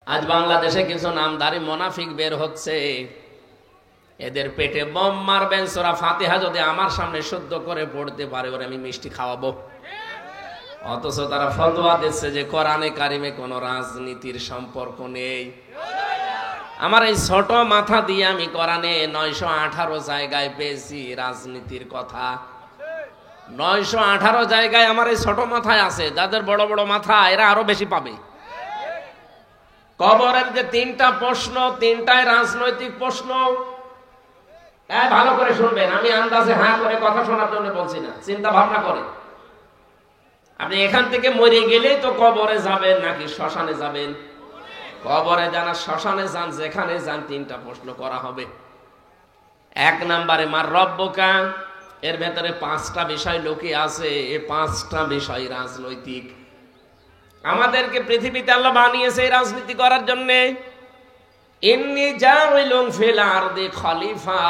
আজ বাংলাদেশে কিছু নামধারী মুনাফিক বের হচ্ছে, এদের পেটে বম মারবেন। সূরা ফাতিহা যদি আমার সামনে শুদ্ধ করে পড়তে পারে ওরে আমি মিষ্টি খাওয়াবো। অথচ তারা ফতোয়া দিচ্ছে যে কোরআনে কারিমে কোনো রাজনীতির সম্পর্ক নেই। আমার এই ছোট মাথা দিয়ে আমি কোরআনে 918 জায়গায় পেয়েছি রাজনীতির কথা। 918 জায়গায় আমার এই ছোট মাথায় আছে। যাদের বড় বড় মাথা এরা আরো বেশি পাবে। কবরের যে 3টা প্রশ্ন, 3টাই রাজনৈতিক প্রশ্ন। ভালো করে শুনবেন, আমি আন্দাজে হ্যাঁ করে কথা শোনার জন্য বলছি না, চিন্তা ভাবনা করে। আপনি এখান থেকে মরে গেলেই তো কবরে যাবেন নাকি শ্মশানে যাবেন? কবরে যান আর শ্মশানে যান, যেখানে যান 3টা প্রশ্ন করা হবে। 1 নম্বরে মার রব্বুকা, এর ভেতরে 5টা বিষয় লুকিয়ে আছে। এই 5টা বিষয় রাজনৈতিক। আমাদেরকে পৃথিবীতে আল্লাহ বানিয়েছে এই রাজনীতি করার জন্য। ইন্নী জাইলুন ফিল আরদি খলিফা,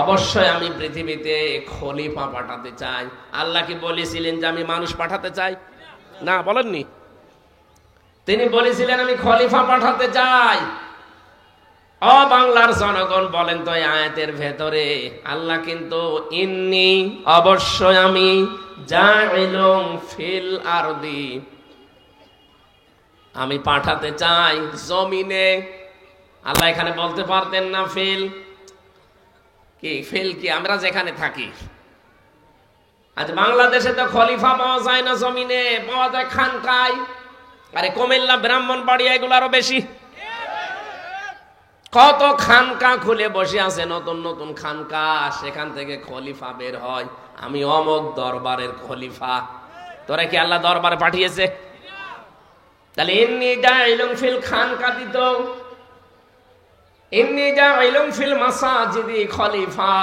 অবশ্যই আমি পৃথিবীতে খলিফা পাঠাতে চাই। আল্লাহ কি বলেছিলেন যে আমি মানুষ পাঠাতে চাই? না, বলেননি। তিনি বলেছিলেন আমি খলিফা পাঠাতে চাই। ও বাংলার জনগণ, বলেন তো এই আয়াতের ভেতরে আল্লাহ কিন্তু ইন্নী, অবশ্যই আমি, জাইলুন ফিল আরদি, আমি পাঠাতে চাই জমিনে। আল্লাহ এখানে বলতে পারতেন না ফিল কি? ফিল কি? আমরা যেখানে থাকি। আজ বাংলাদেশে তো খলিফা পাওয়া যায় না জমিনে, পাওয়া যায় খানকায়। আরে কুমিল্লা, ব্রাহ্মণবাড়িয়া এগুলো আরো বেশি। কত খানকা খুলে বসে আছে, নতুন নতুন খানকা, সেখান থেকে খলিফা বের হয়। আমি অমক দরবারের খলিফা। তোরা কি আল্লাহ দরবারে পাঠিয়েছে? তাহলে ইন্নী জাইলুন ফিল খানকা দিত, ইন্নী জাইলুন ফিল মাসাজিদি খলিফা,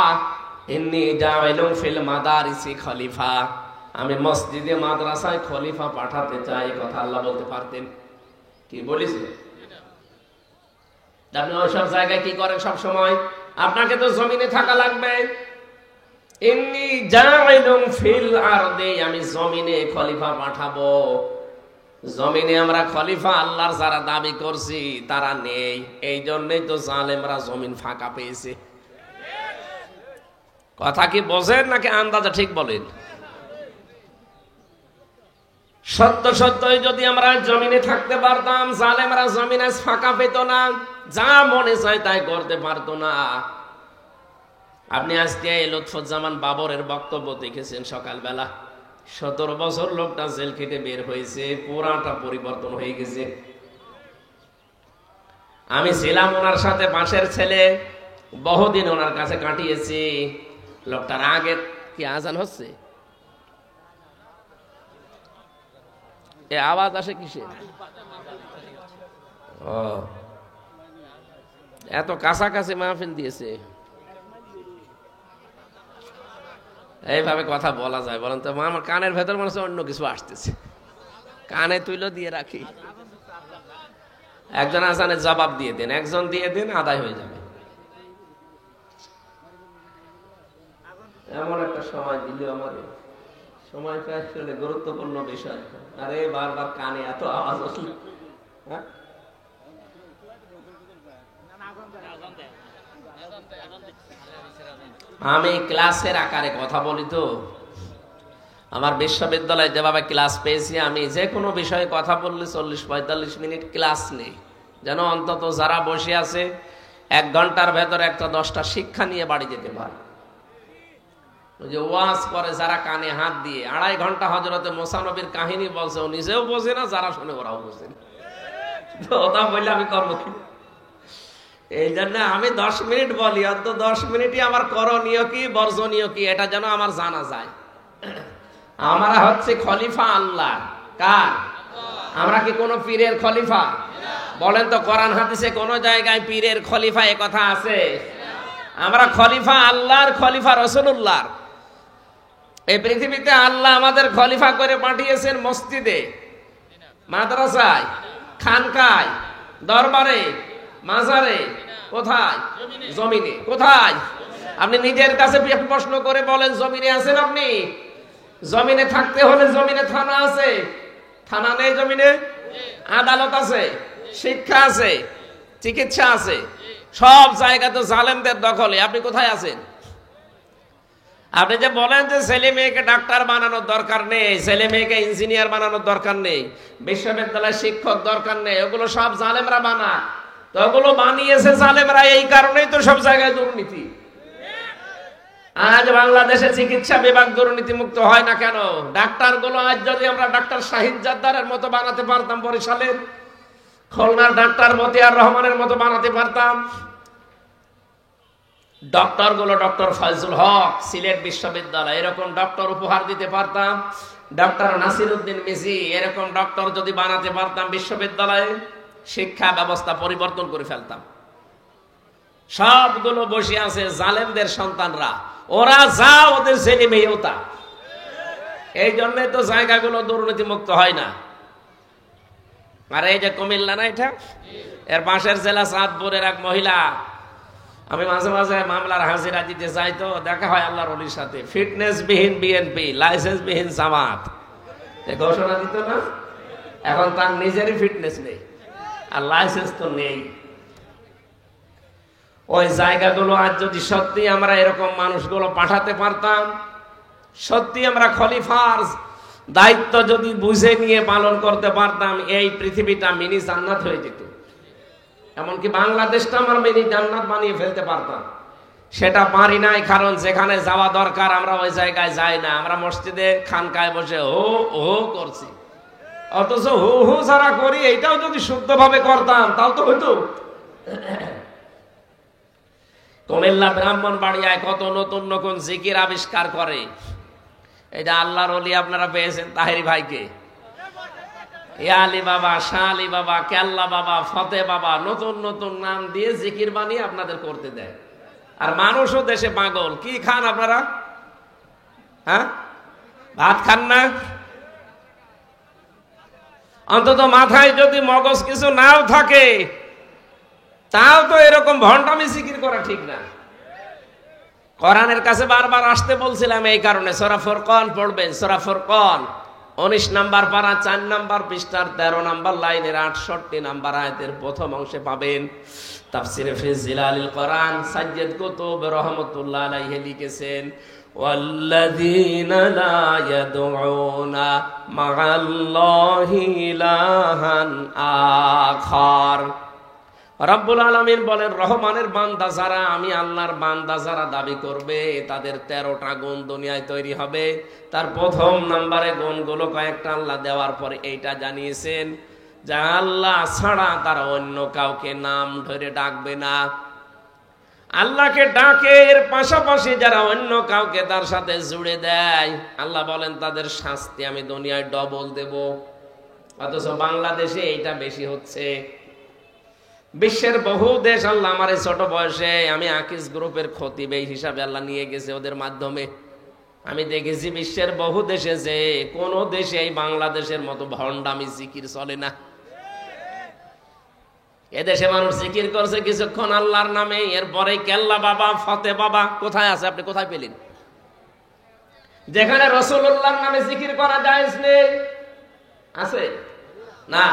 ইন্নী জাইলুন ফিল মাদারিসি খলিফা, আমি মসজিদে মাদ্রাসায় খলিফা পাঠাতে চাই। কথা আল্লাহ বলতে পারতেন। কি বলেছে? আপনি ওইসব জায়গায় কি করেন সব সময়? আপনাকে তো জমিনে থাকা লাগবে। ইন্নী জাইলুন ফিল আরদি, আমি জমিনে খলিফা পাঠাবো। জমিনে আমরা খলিফা আল্লাহর যারা দাবি করছি তারা নেই, এই জন্যই তো জালেমরা জমিন ফাঁকা পেয়েছে। কথা কি বোঝেন নাকি আন্দাজে ঠিক বলেন? সত্য সত্যই যদি আমরা জমিনে থাকতে পারতাম, জালেমরা জমিনে ফাঁকা পেত না, যা মনে চায় তাই করতে পারতো না। আপনি আজকে লুৎফুজ্জামান বাবরের বক্তব্য দেখেছেন সকালবেলা। 17 বছর লোকটা জেল খেটে বের হয়েছে, পুরাটা পরিবর্তন হয়ে গেছে। আমি ছিলাম ওনার সাথে, পাশের ছেলে, বহুদিন ওনার কাছে কাটিয়েছি। লোকটার আগে কি আজান হচ্ছে? এ আওয়াজ আসে কিসে? ও, এত কাছাকাছি মাহফিল দিয়েছে। এইভাবে কথা বলা যায়? বলেন তো। আমার কানের ভেতর মনে হচ্ছে অন্য কিছু আসতেছে, কানে তুইলো দিয়ে রাখি। একজন আজানের জবাব দিয়ে দেন, একজন দিয়ে দিন, আদায় হয়ে যাবে। এমন একটা সময় দিল আমার, সময়টা আসলে গুরুত্বপূর্ণ বিষয়। আরে বারবার কানে এত আওয়াজ আসলো। হ্যাঁ, আমি ক্লাসের আকারে কথা বলি তো। আমার বিশ্ববিদ্যালয়ে যেভাবে ক্লাস পেয়েছি, আমি যে কোনো বিষয়ে কথা বললে 40-45 মিনিট ক্লাস নেই, যেন অন্তত যারা বসে আছে 1 ঘন্টার ভেতরে একটা 10টা শিক্ষা নিয়ে বাড়ি যেতে পারে। ওই যে ওয়াজ করে যারা কানে হাত দিয়ে, 2.5 ঘন্টা হযরতে মুসা নবীর কাহিনী বলছে, ও নিজেও বোঝে না, যারা শুনে ওরাও বোঝে না। ওটা বললে আমি করবো কি? এই জন্য আমি 10 মিনিট বলি, অন্তত 10 মিনিটই আমার করণীয় কি বর্জনীয় কি এটা যেন আমার জানা যায়। আমরা হচ্ছে খলিফা আল্লাহ। কার? আমরা কি কোনো পীরের খলিফা? বলেন তো, কোরআন হাদিসে কোন জায়গায় পীরের খলিফা এ কথা আছে? আমরা খলিফা আল্লাহর, খলিফা রাসূলুল্লাহর। এই পৃথিবীতে আল্লাহ আমাদের খলিফা করে পাঠিয়েছেন মসজিদে, মাদ্রাসায়, খানকায়, দরবারে, মাজারে। কোথায়? জমিনে। কোথায়? আপনি নিজের কাছে প্রশ্ন করে বলেন, জমিনে আছেন আপনি? জমিনে থাকতে হলে জমিনে থানা আছে, থানা নেই জমিনে? আদালত আছে, শিক্ষা আছে, চিকিৎসা আছে, সব জায়গা তো জালেমদের দখলে। আপনি কোথায় আছেন? আপনি যে বলেন যে ছেলে মেয়েকে ডাক্তার বানানোর দরকার নেই, ছেলে মেয়েকে ইঞ্জিনিয়ার বানানোর দরকার নেই, বিশ্ববিদ্যালয়ের শিক্ষক দরকার নেই, ওগুলো সব জালেমরা বানায়। তো ওগুলো বানিয়েছে জালেমরা, এই কারণেই তো সব জায়গায় দুর্নীতি। আজ বাংলাদেশে চিকিৎসা বিভাগ দুর্নীতি মুক্ত হয় না কেন? ডাক্তার গুলো আজ যদি আমরা ডাক্তার শাহিদ জাদ্দারের মতো বানাতে পারতাম, বরিশালের, খুলনার ডাক্তার মতিয়ার রহমানের মতো বানাতে পারতাম, ডক্টর গুলো ডক্টর ফয়জুল হক সিলেট বিশ্ববিদ্যালয় এরকম ডক্টর উপহার দিতে পারতাম, ডক্টর নাসির উদ্দিন মিজি এরকম ডক্টর যদি বানাতে পারতাম বিশ্ববিদ্যালয়ে, শিক্ষা ব্যবস্থা পরিবর্তন করে ফেলতাম। সবগুলো বসে আছে জালেমদের সন্তানরা, ওরা যা ওদের ছেলে মেয়েও তা। এই জন্যই তো জায়গাগুলো দুর্নীতি মুক্ত হয় না। আর এই যে কুমিল্লা না, এটা এর পাশের জেলা চাঁদপুরের এক মহিলা, আমি মাঝে মাঝে মামলার হাজিরা দিতে যাই, তো দেখা হয় আল্লাহর ওলির সাথে, ফিটনেস বিহীন বিএনপি, লাইসেন্স বিহীন জামাত, ঘোষণা দিত না। এখন তার নিজেরই ফিটনেস নেই আর লাইসেন্স তো নেই। ওই জায়গাগুলো আজ যদি সত্যি আমরা এরকম মানুষগুলো পাঠাতে পারতাম, সত্যি আমরা খলিফার দায়িত্ব যদি বুঝে নিয়ে পালন করতে পারতাম, এই পৃথিবীটা মিনি জান্নাত হয়ে যেত। এমনকি বাংলাদেশটা আমরা মিনি জান্নাত বানিয়ে ফেলতে পারতাম। সেটা পারি নাই, কারণ যেখানে যাওয়া দরকার আমরা ওই জায়গায় যাই না। আমরা মসজিদে খানকায় বসে হো হো করছি, অথচ হু হু যারা করি এইটাও যদি শুদ্ধভাবে করতাম তাও তো হইতো। কুমিল্লা ব্রাহ্মণবাড়িয়ায় কত নতুন নতুন জিকির আবিষ্কার করে। এই যে আল্লাহর ওলি আপনারা পেয়েছেন তাহেরি ভাইকে, আলী বাবা, শাহ আলী বাবা, কেল্লা বাবা, ফতে বাবা, নতুন নতুন নাম দিয়ে জিকির বানিয়ে আপনাদের করতে দেয়। আর মানুষও দেশে পাগল। কি খান আপনারা? হ্যাঁ, ভাত খান না? অন্তত মাথায় যদি মগজ কিছু নাও থাকে, তাও তো এরকম ভণ্ডামি জিকির করা ঠিক না। কোরআনের কাছে বারবার আসতে বলছিলাম এই কারণে। সূরা ফুরকান পড়বেন, সূরা ফুরকান 19 নম্বর পারা 4 নম্বর পৃষ্ঠার 13 নম্বর লাইনের 68 নম্বর আয়াতের প্রথম অংশে পাবেন। তাফসিরে ফি জিলালিল কোরআন সাজ্জাদ কুতুব রাহমাতুল্লাহ আলাইহি লিখেছেন, ওয়াল্লাযীনা লা ইয়াদউনা মা'আল্লাহি ইলাহান আখার। রব্বুল আলামিন বলেন, রহমানের বান্দা যারা, আমি আল্লাহর বান্দা যারা দাবি করবে, তাদের 13টা গুণ দুনিয়ায় তৈরি হবে। তার প্রথম নম্বরে গুণগুলো কয়েকটা আল্লাহ দেওয়ার পরে এইটা জানিয়েছেন যে আল্লাহ ছাড়া তারা অন্য কাউকে নাম ধরে ডাকবে না। আল্লাহকে ডাকে, এর পাশাপাশি যারা অন্য কাউকে তার সাথে জুড়ে দেয়, আল্লাহ বলেন তাদের শাস্তি আমি দুনিয়ায় ডবল দেব। অথচ বাংলাদেশে এইটা বেশি হচ্ছে। বিশ্বের বহু দেশ, আল্লাহ আমার এই ছোট বয়সে, আমি আকিস গ্রুপের খতিব এই হিসাবে আল্লাহ নিয়ে গেছে ওদের মাধ্যমে, আমি দেখেছি বিশ্বের বহু দেশে যে কোন দেশে এই বাংলাদেশের মতো ভণ্ডামি জিকির চলে না। এদেশে মানুষ জিকির করছে কিছুক্ষণ আল্লাহর নামে, এরপরে কেল্লা বাবা, ফতে বাবা কোথায় আছে? আপনি কোথায় পেলেন? যেখানে রাসূলুল্লাহর নামে জিকির করা জায়েজ নেই, আছে না?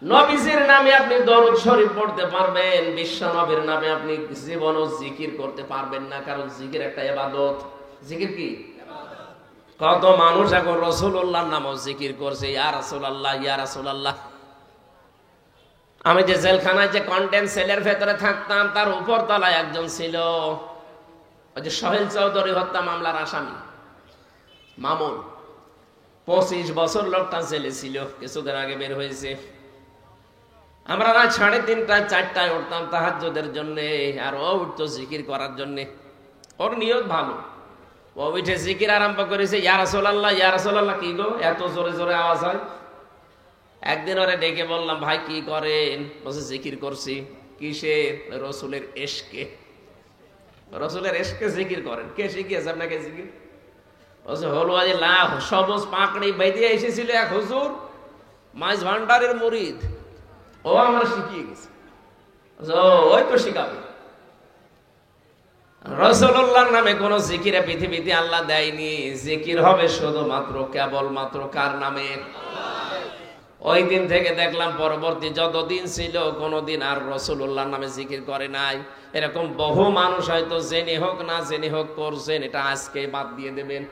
নবীজির নামে আপনি দরুদ শরীফ পড়তে পারবেন, বিশ্ব নবীর নামে আপনি জীবনও জিকির করতে পারবেন না, কারণ জিকির একটা ইবাদত। জিকির কি? কত মানুষ এখন রাসূলুল্লাহর নামও জিকির করছে, ইয়া রাসূলুল্লাহ, ইয়া রাসূলুল্লাহ। আমি যে জেলখানায় যে কন্টেন্ট সেলের ভেতরে থাকতাম, তার উপর তলায় একজন ছিল, ওই যে সোহেল চৌধুরী হত্যা মামলার আসামি মামুন। 25 বছর লোকটা জেলে ছিল, কিছুদিন আগে বের হয়েছে। আমরা রাত 3:30টায় 4টায় উঠতাম তাহাজ্জুদের জন্য, আর ও উঠতো জিকির করার জন্য। ওর নিয়ত ভালো, ও উঠে জিকির আরম্ভ করেছে, ইয়া রাসূলুল্লাহ, ইয়া রাসূলুল্লাহ। কি গো, এত জোরে জোরে আওয়াজ হয়? একদিন ওরে ডেকে বললাম, ভাই কি করেন? বলছে জিকির করছি। কিসের? রসুলের এশকে। রসুলের এশকে জিকির করেন? কে শিখিয়েছে আপনাকে জিকির? বলছে হলো আজ লাখ সবুজ পাকড়ি বেঁধে এসেছিল এক হুজুর, মাইজ ভান্ডারের মুরিদ, ও আমার শিখিয়ে গেছে। ওই তো শিখাবে। রাসূলুল্লাহর নামে কোন জিকিরে পৃথিবীতে আল্লাহ দেয়নি। জিকির হবে শুধুমাত্র কেবলমাত্র কার নামে? ওই দিন থেকে দেখলাম পরবর্তী যতদিন ছিল কোনোদিন আর রাসূলুল্লাহর নামে জিকির করে নাই। এরকম বহু মানুষ হয়তো জেনে হোক না জেনে হোক করছেন, এটা আজকে বাদ দিয়ে দেবেন।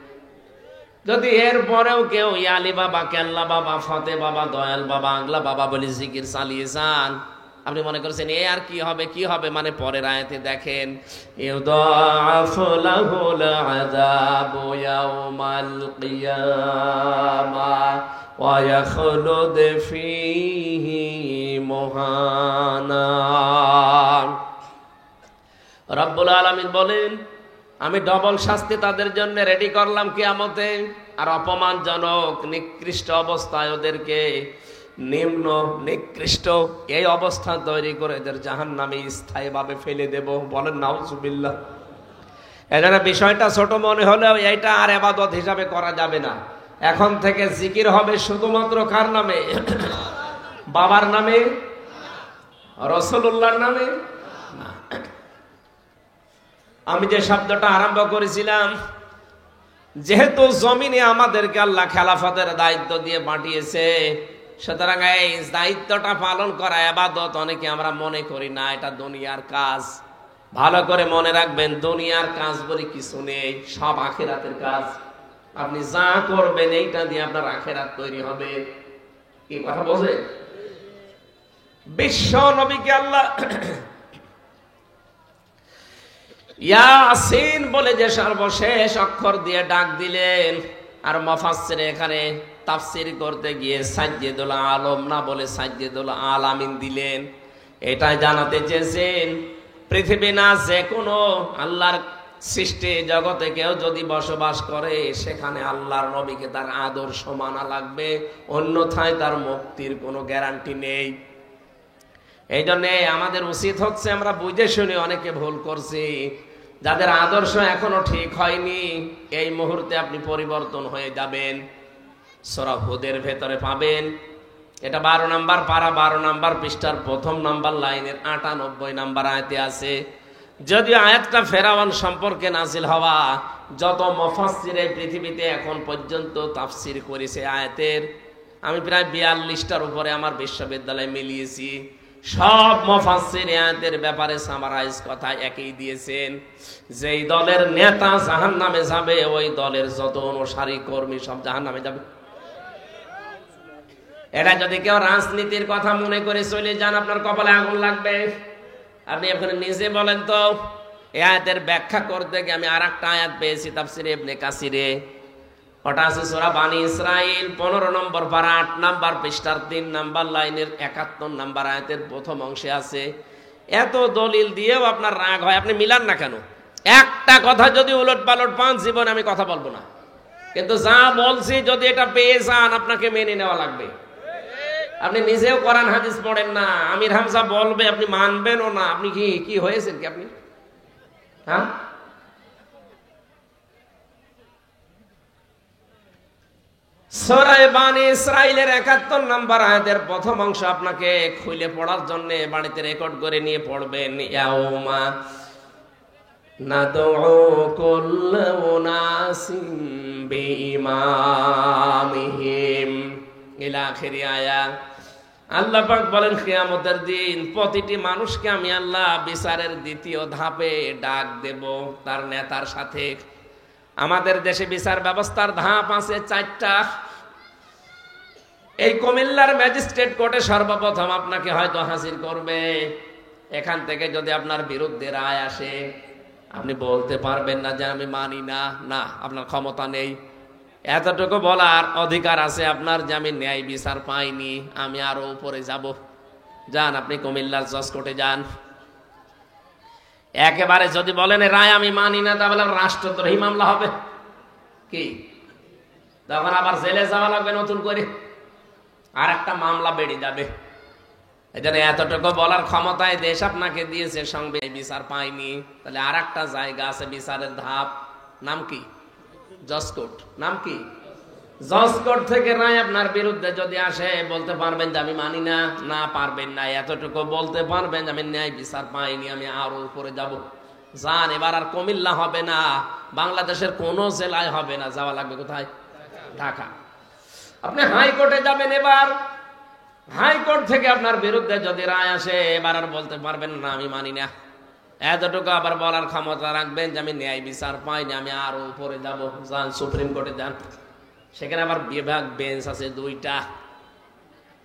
যদি এর পরেও কেউ ইয়ালি বাবা, কেল্লা বাবা, ফতে বাবা, দয়াল বাবা, আগলা বাবা বলে জিকির চালিয়ে যান, আপনি মনে করছেন এ আর কি হবে, কি হবে? মানে পরের আয়াতে দেখেন, ইউদাফু লাহুল আযাবু ইয়াউমাল কিয়ামাহ ওয়া ইয়াখলুদ ফীহি মুহানা। রব্বুল আলামিন বলেন, আমি ডবল শাস্তি তাদের জন্য রেডি করলাম কিয়ামতে, আর অপমানজনক নিকৃষ্ট অবস্থায় ওদেরকে নিম্ন নিকৃষ্ট এই অবস্থা তৈরি করে এদের জাহান্নামে স্থায়ীভাবে ফেলে দেব। বলেন নাউজুবিল্লাহ। এজন্য বিষয়টা ছোট মনে হলেও এইটা আর ইবাদত হিসাবে করা যাবে না। এখন থেকে জিকির হবে শুধুমাত্র কার নামে? বাবার নামে, রাসূলুল্লাহর নামে না। আমি যে শব্দটা আরম্ভ করেছিলাম, যেহেতু জমিনে আমাদেরকে আল্লাহ খেলাফতের দায়িত্ব দিয়ে পাঠিয়েছে, সুতরাং এই দায়িত্বটা পালন করা ইবাদত অনেকে আমরা মনে করি না, এটা দুনিয়ার কাজ। ভালো করে মনে রাখবেন, দুনিয়ার কাজ বলে কিছু নেই, সব আখিরাতের কাজ। আপনি যা করবেন এইটা দিয়ে আপনার আখিরাত তৈরি হবে। কি কথা বলছে? বিশ্ব নবীকে আল্লাহ ইয়াসিন বলে যে সর্বশেষ অক্ষর দিয়ে ডাক দিলেন, আর মুফাসসির এখানে তাফসীর করতে গিয়ে সাজ্জিদুল আলম না বলে সাজ্জিদুল আলামিন দিলেন। এটাই জানাতে চেয়েছেন, পৃথিবী না যে কোনো আল্লাহর সৃষ্টি জগতে কেউ যদি বসবাস করে, সেখানে আল্লাহর নবীকে তার আদর্শ মানা লাগবে, অন্যথায় তার মুক্তির কোনো গ্যারান্টি নেই। এই জন্য আমাদের উচিত হচ্ছে, আমরা বুঝে শুনে অনেকে ভুল করছি, যাদের আদর্শ এখনো ঠিক হয়নি, এই মুহূর্তে আপনি পরিবর্তন হয়ে যাবেন। সূরা হুদের ভেতরে পাবেন, এটা 12 নম্বর পারা 12 নম্বর পৃষ্ঠার প্রথম নম্বর লাইনের 98 নম্বর আয়াতে আছে। যদিও আয়াতটা ফেরাউন সম্পর্কে নাজিল হওয়া, যত মুফাসসির এই পৃথিবীতে এখন পর্যন্ত তাফসীর করেছে আয়াতের, আমি প্রায় 42টার উপরে আমার বিশ্ববিদ্যালয়ে মিলিয়েছি। সব মুফাসসির আয়াতের ব্যাপারে সামারাইজ কথা একই দিয়েছেন, যেই দলের নেতা জাহান্নামে যাবে, ওই দলের যত অনুসারী কর্মী সব জাহান্নামে যাবে। এটা যদি কেউ রাজনীতির কথা মনে করে চলে যান, আপনার কপালে আগুন লাগবে। আপনি এখন নিজে বলেন তো, এই আয়াতের ব্যাখ্যা করতে গিয়ে আমি আরেকটা আয়াত পেয়েছি তাফসীরে ইবনে কাসিরে, ওটা আছে সূরা বানি ইসরাইল 15 নম্বর পারা 8 নম্বর পৃষ্ঠার 3 নম্বর লাইনের 71 নম্বর আয়াতের প্রথম অংশে আছে। এত দলিল দিয়েও আপনার রাগ হয়, আপনি মিলান না কেন? একটা কথা যদি উলট পালট পান, জীবনে আমি কথা বলবো না। কিন্তু যা বলছি যদি এটা পেয়ে যান, আপনাকে মেনে নেওয়া লাগবে। আপনি নিজেও কোরআন হাদিস পড়েন না, আমির হামজা বলবে আপনি মানবেনও না। আপনি কি হয়েছেন কি আপনি? হ্যাঁ, সূরা বানি ইসরাইলের 71 নম্বর আয়াতের প্রথম অংশ আপনাকে খুলে পড়ার জন্য বাড়িতে রেকর্ড করে নিয়ে পড়বেন। ইয়াউমা নাদউ কুল্লা উনাসিম বিইমামিহিম ইলা আখিরি আয়া। আল্লাহ পাক বলেন, কিয়ামতের দিন প্রতিটি মানুষকে আমি আল্লাহ বিচারের দ্বিতীয় ধাপে ডাক দেব তার নেতার সাথে। আমাদের দেশে বিচার ব্যবস্থার ধাপ আছে 4টা। এই কুমিল্লার ম্যাজিস্ট্রেট কোর্টে সর্বপ্রথম আপনাকে হয়তো হাজির করবে। এখান থেকে যদি আপনার বিরুদ্ধে রায় আসে, আপনি বলতে পারবেন না যে আমি মানি না, না, আপনার ক্ষমতা নেই। এতটুকু বলার অধিকার আছে আপনার যে আমি ন্যায় বিচার পাইনি, আমি আরো উপরে যাব। যান, আপনি কুমিল্লার জজ কোর্টে যান। একেবারে যদি বলেন রায় আমি মানি না, তাহলে রাষ্ট্রদ্রোহী মামলা হবে। কি তখন আবার জেলে যাওয়া লাগবে নতুন করে, আর একটা মামলা বেড়ে যাবে। এই জন্য এতটুকু বলার ক্ষমতায় দেশ আপনাকে দিয়েছে, সংবিধান বিচার পাইনি, তাহলে আর একটা জায়গা আছে বিচারের ধাপ, নাম কি? জজ কোর্ট। নাম কি? জজ কোর্ট থেকে রায় আপনার বিরুদ্ধে যদি আসে, বলতে পারবেন যে আমি মানি না? না, পারবেন না। এতটুকু বলতে পারবেন আমি ন্যায় বিচার পাইনি, আমি আরো উপরে যাব। যান, এবার আর কুমিল্লা হবে না, বাংলাদেশের কোন জেলায় হবে না, যাওয়া লাগবে কোথায়? ঢাকা। আপনি হাইকোর্টে যাবেন। এবার হাইকোর্ট থেকে আপনার বিরুদ্ধে যদি রায় আসে, এবার আর বলতে পারবেন না আমি মানি না। এতটুকু আবার বলার ক্ষমতা রাখবেন যে আমি ন্যায় বিচার পাইনি, আমি আরো উপরে যাবো। যান সুপ্রিম কোর্টে যান, সেখানে আবার বিভাগ বেঞ্চ আছে 2টা।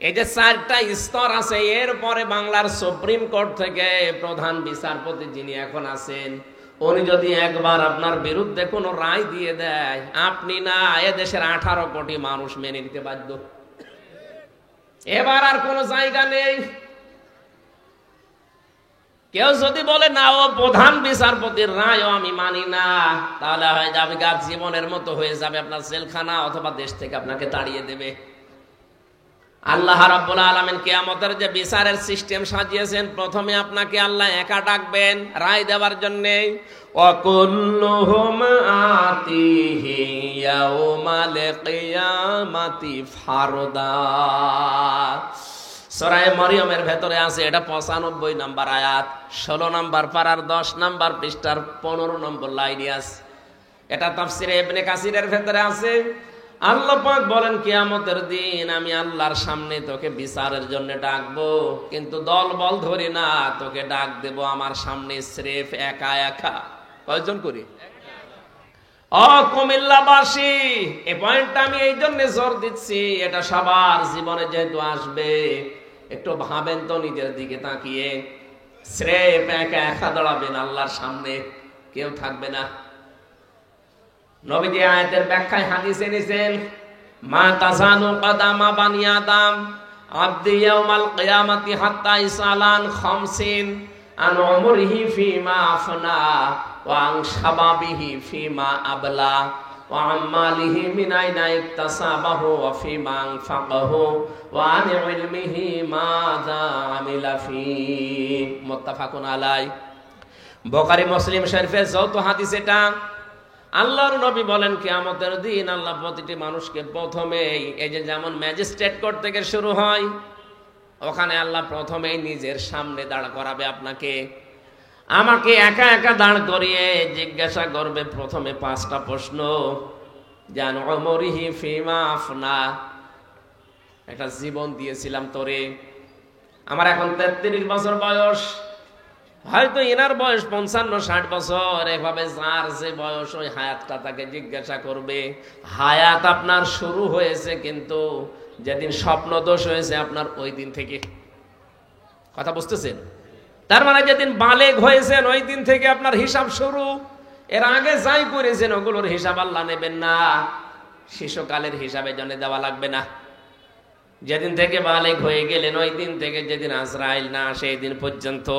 এই যে 4টা স্তর আছে, এরপরে বাংলার সুপ্রিম কোর্ট থেকে প্রধান বিচারপতি যিনি এখন আছেন, উনি যদি একবার আপনার বিরুদ্ধে কোনো রায় দিয়ে দেয়, আপনি না এদেশের 18 কোটি মানুষ মেনে নিতে বাধ্য। এবার আর কোনো জায়গা নেই। কেউ যদি বলে না ও প্রধান বিচারপতির রায়ও আমি মানি না, তাহলে হয়ে যাবে জীবনের মতো হয়ে যাবে আপনার জেলখানা, অথবা দেশ থেকে আপনাকে তাড়িয়ে দেবে। আল্লাহ রাব্বুল আলামিন কিয়ামতের যে বিচারের সিস্টেম সাজিয়েছেন, প্রথমে আপনাকে আল্লাহ একা ডাকবেন রায় দেওয়ার জন্য। ওয়া কুল্লুহুম আতিহি ইয়াউমাল কিয়ামাতি ফারদা। সূরা মরিয়মের ভেতরে আছে, এটা 95 নম্বর আয়াত, 16 নম্বর পারার 10 নম্বর পৃষ্ঠার 15 নম্বর লাইনে আছে। এটা তাফসিরে ইবনে কাসিরের ভেতরে আছে। আল্লাহ পাক বলেন কিয়ামতের দিন আমি আল্লাহর সামনে তোকে বিচারের জন্য ডাকবো, কিন্তু দল বল ধরি না, তোকে ডাক দেব আমার সামনে স্রেফ একা একা। কয়জন করি? কুমিল্লাবাসী, এই পয়েন্টটা আমি এই জন্য জোর দিচ্ছি, এটা সবার জীবনে যেহেতু আসবে, একটু ভাবেন তো নিজের দিকে তাকিয়ে। স্রেফ একা একা দাঁড়াবেন আল্লাহর সামনে, কেউ থাকবে না। নবীজি আয়াতের ব্যাখ্যায় হাদিসে নিছেন, মা তাজানু কদামা বানি আদম আবদি ইয়াউমাল কিয়ামাতি হাত্তা ইসালান 50 আন উমরিহি ফিমা আফনা ওয়া আন শাবাবিহি ফিমা আবলা ওয়া আম্মালিহি মিন আইনা ইকতাসাবাহু ওয়া ফিমা আনফাকাহু ওয়া আন ইলমিহি মাযা আমিলা ফি। মুত্তাফাকুন আলাই। বুখারী মুসলিম শরীফের যৌথ হাদিস এটা। আল্লাহর নবী বলেন কিয়ামতের দিন আল্লাহ প্রতিটি মানুষকে প্রথমেই, এই যে যেমন ম্যাজিস্ট্রেট কোর্ট থেকে শুরু হয়, ওখানে আল্লাহ প্রথমেই নিজের সামনে দাঁড় করাবে আপনাকে। আমাকে একা একা দাঁড় করিয়ে জিজ্ঞাসা করবে প্রথমে 5টা প্রশ্ন। জান উমরিহি ফিমা আফনা, একটা জীবন দিয়েছিলাম তোরে, আমার এখন 33 বছর বয়স, হয়তো এনার বয়স 55-60 বছর, এভাবে যার যে বয়স ওই হায়াতটা তাকে জিজ্ঞাসা করবে। হায়াত আপনার শুরু হয়েছে কিন্তু যেদিন স্বপ্ন দোষ হয়েছে আপনার ওই দিন থেকে। কথা বুঝতেছেন? তার মানে যেদিন বালেগ হয়েছেন ওই দিন থেকে আপনার হিসাব শুরু। এর আগে যাই করেছেন ওগুলোর হিসাব আল্লাহ নেবেন না, শিশুকালের হিসাবে জন্য দেওয়া লাগবে না। যেদিন থেকে বালেগ হয়ে গেলেন ওই দিন থেকে যেদিন আজরাইল না আসে এই দিন পর্যন্ত,